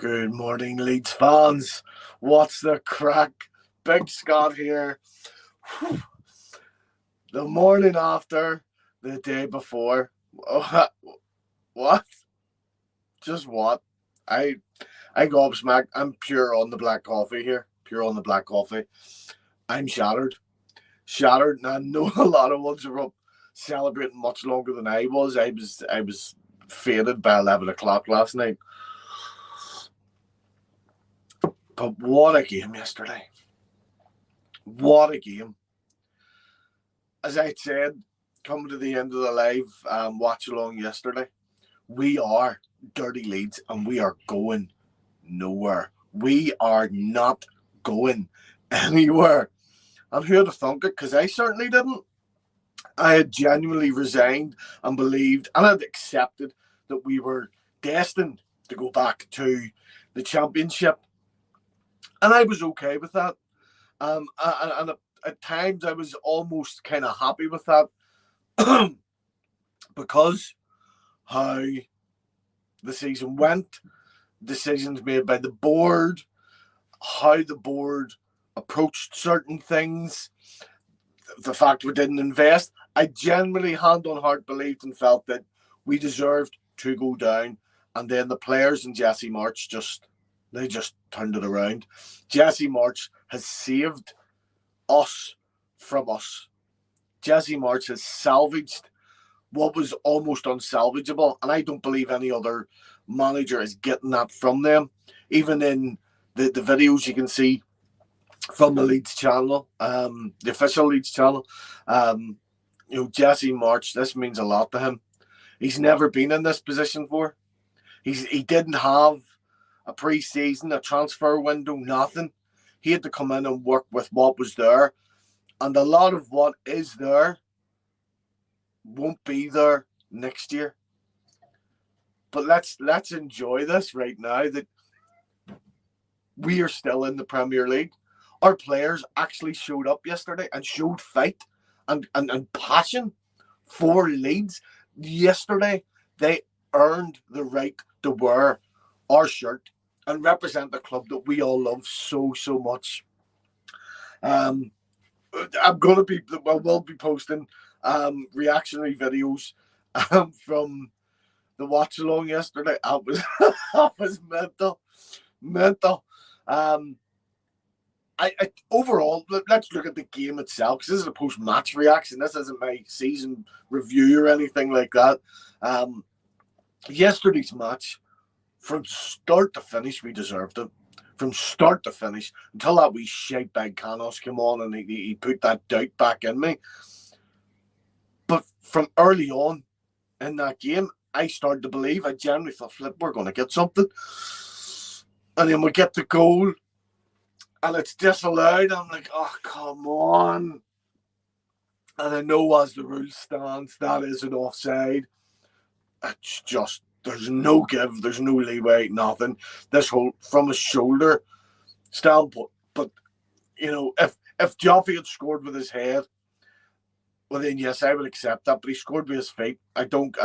Good morning, Leeds fans. What's the crack? Big Scott here. Whew. The morning after, the day before. What? Just what? I gobsmacked. I'm pure on the black coffee here. Pure on the black coffee. I'm shattered. Shattered, and I know a lot of ones are up celebrating much longer than I was. I was faded by 11 o'clock last night. But what a game yesterday. What a game. As I said, coming to the end of the live watch along yesterday, we are Dirty Leeds and we are going nowhere. We are not going anywhere. And who would have thunk it? Because I certainly didn't. I had genuinely resigned and believed and had accepted that we were destined to go back to the Championship. And I was okay with that. And at times I was almost kind of happy with that because how the season went, decisions made by the board, how the board approached certain things, the fact we didn't invest. I genuinely, hand on heart, believed and felt that we deserved to go down. And then the players and Jesse March just turned it around. Jesse March has saved us from us. Jesse March has salvaged what was almost unsalvageable, and I don't believe any other manager is getting that from them. Even in the videos you can see from the Leeds channel, the official Leeds channel, Jesse March, this means a lot to him. He's never been in this position before. He didn't have a pre-season, a transfer window, nothing. He had to come in and work with what was there. And a lot of what is there won't be there next year. But let's enjoy this right now, that we are still in the Premier League. Our players actually showed up yesterday and showed fight and passion for Leeds. Yesterday, they earned the right to wear our shirt and represent the club that we all love so much. I will be posting reactionary videos from the watch along yesterday. That was mental. Overall, let's look at the game itself, because this is a post-match reaction. This isn't my season review or anything like that. Yesterday's match, from start to finish, we deserved it. From start to finish, until that wee shite bag Canos came on and he put that doubt back in me. But from early on in that game, I started to believe. I genuinely thought, flip, we're going to get something. And then we get the goal, and it's disallowed. I'm like, oh, come on. And I know as the rule stands, that is an offside. It's just, there's no give, there's no leeway, nothing. This whole, from a shoulder standpoint. But, if Joffrey had scored with his head, well then yes, I would accept that. But he scored with his feet. I don't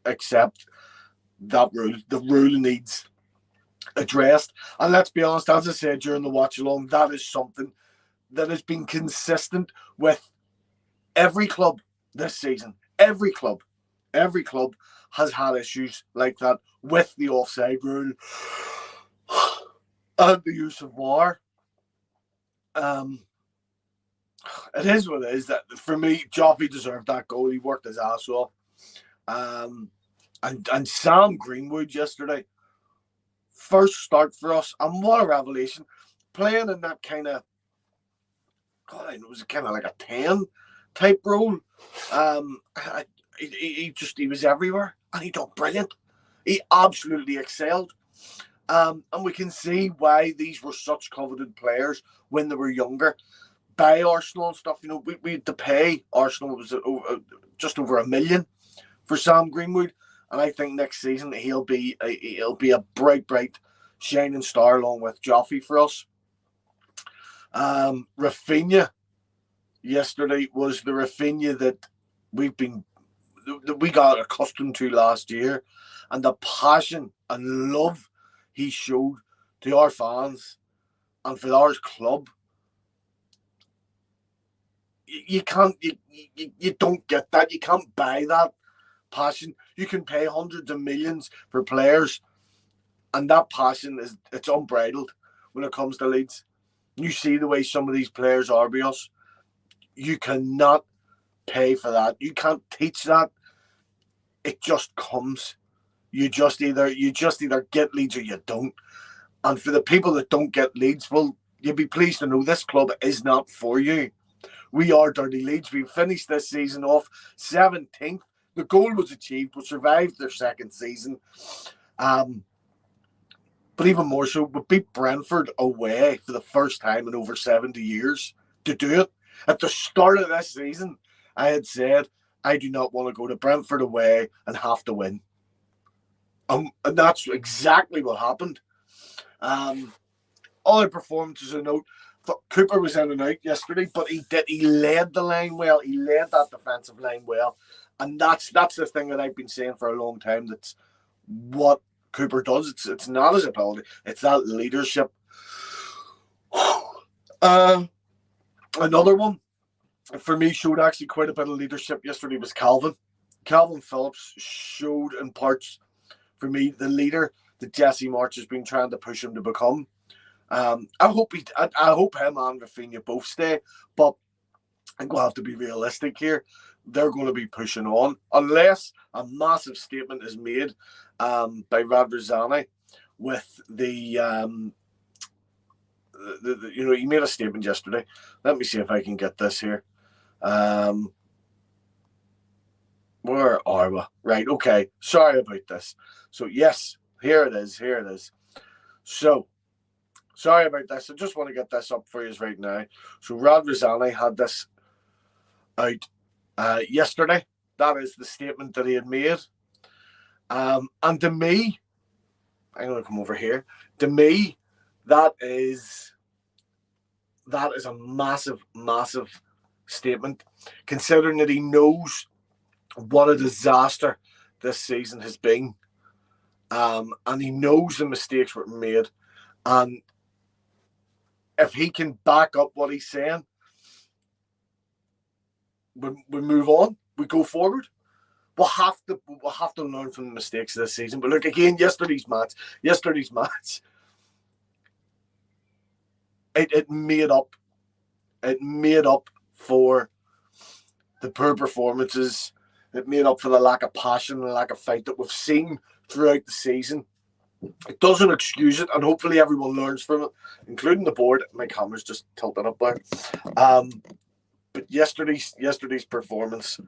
accept that rule. The rule needs addressed. And let's be honest, as I said during the watch along, that is something that has been consistent with every club this season. Every club has had issues like that with the offside rule and the use of VAR. It is what it is. That for me, Joffrey deserved that goal. He worked his ass off. And Sam Greenwood yesterday, first start for us, and what a revelation. Playing in that kind of, God, it was kind of like a 10 type role. He was everywhere, and he done brilliant. He absolutely excelled. And we can see why these were such coveted players when they were younger. By Arsenal and stuff, we had to pay Arsenal. It was just over $1 million for Sam Greenwood, and I think next season he'll be a bright shining star along with Joffrey for us. Rafinha yesterday was the Rafinha that we got accustomed to last year, and the passion and love he showed to our fans and for our club, you don't get that. You can't buy that passion. You can pay hundreds of millions for players, and that passion it's unbridled when it comes to Leeds. You see the way some of these players are with us. You cannot pay for that. You can't teach that. It just comes. You just either get Leeds or you don't. And for the people that don't get Leeds, well, you'll be pleased to know this club is not for you. We are Dirty Leeds. We finished this season off 17th. The goal was achieved. We survived their second season. But even more so, we beat Brentford away for the first time in over 70 years. To do it at the start of this season, I had said, I do not want to go to Brentford away and have to win. And that's exactly what happened. Other performances I note, Cooper was in and out yesterday, but he led the line well. He led that defensive line well. And that's the thing that I've been saying for a long time. That's what Cooper does. It's not his ability. It's that leadership. Another one for me showed actually quite a bit of leadership yesterday was Calvin. Calvin Phillips showed in parts for me the leader that Jesse March has been trying to push him to become. I hope him and Rafinha both stay, but I think we'll have to be realistic here. They're going to be pushing on unless a massive statement is made by Radrizzani with the he made a statement yesterday. Let me see if I can get this here. Where are we? Right, okay. Sorry about this. So yes, here it is. So sorry about this. I just want to get this up for you right now. So Radrizzani had this out yesterday. That is the statement that he had made. And to me, I'm going to come over here. To me, that is a massive, massive statement, considering that he knows what a disaster this season has been. And he knows the mistakes were made. And if he can back up what he's saying, we move on. We go forward. We'll have to learn from the mistakes of this season. But look, again, yesterday's match, it made up. It made up for the poor performances. It made up for the lack of passion and the lack of fight that we've seen throughout the season. It doesn't excuse it, and hopefully everyone learns from it, including the board. My camera's just tilted up there. But yesterday's performance,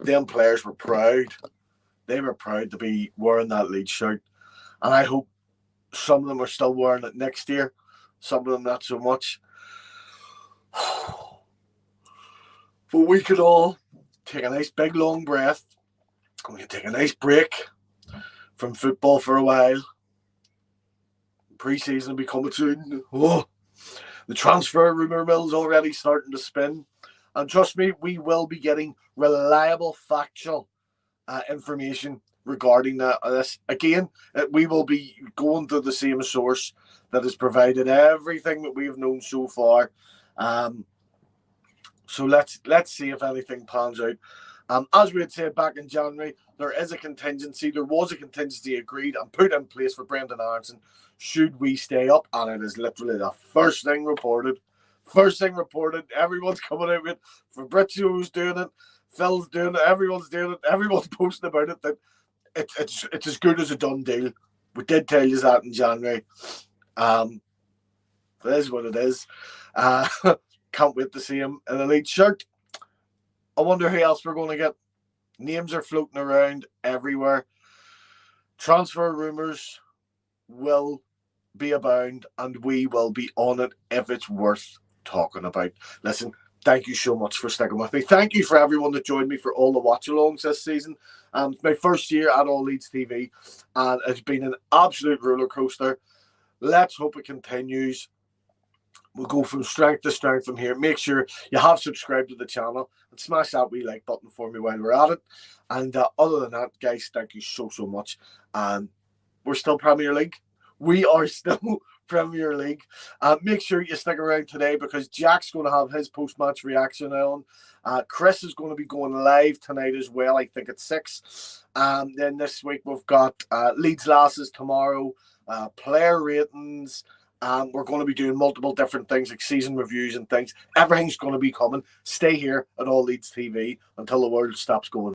them players were proud. They were proud to be wearing that Leeds shirt. And I hope some of them are still wearing it next year. Some of them not so much. But we could all take a nice big long breath. We can take a nice break from football for a while. Pre-season will be coming soon. Oh, the transfer rumour mill's already starting to spin. And trust me, we will be getting reliable, factual information regarding this. Again, we will be going to the same source that has provided everything that we've known so far. So let's see if anything pans out. As we had said back in January, there was a contingency agreed and put in place for Brendan Aronson should we stay up, and it is literally the first thing reported. Everyone's coming out with it. Fabrizio's doing it. Phil's doing it. Everyone's doing it. Everyone's posting about it. That it's as good as a done deal. We did tell you that in January. It is what it is. Can't wait to see him in a Leeds shirt. I wonder who else we're going to get. Names are floating around everywhere. Transfer rumours will be abound, and we will be on it if it's worth talking about. Listen, thank you so much for sticking with me. Thank you for everyone that joined me for all the watch-alongs this season. It's my first year at All Leeds TV, and it's been an absolute roller coaster. Let's hope it continues. We'll go from strength to strength from here. Make sure you have subscribed to the channel and smash that wee like button for me while we're at it. And other than that, guys, thank you so much. And we're still Premier League. We are still Premier League. Make sure you stick around today because Jack's going to have his post-match reaction on. Chris is going to be going live tonight as well, I think at 6. Then this week we've got Leeds Lasses tomorrow, player ratings. We're going to be doing multiple different things like season reviews and things. Everything's going to be coming. Stay here at All Leeds TV until the world stops going.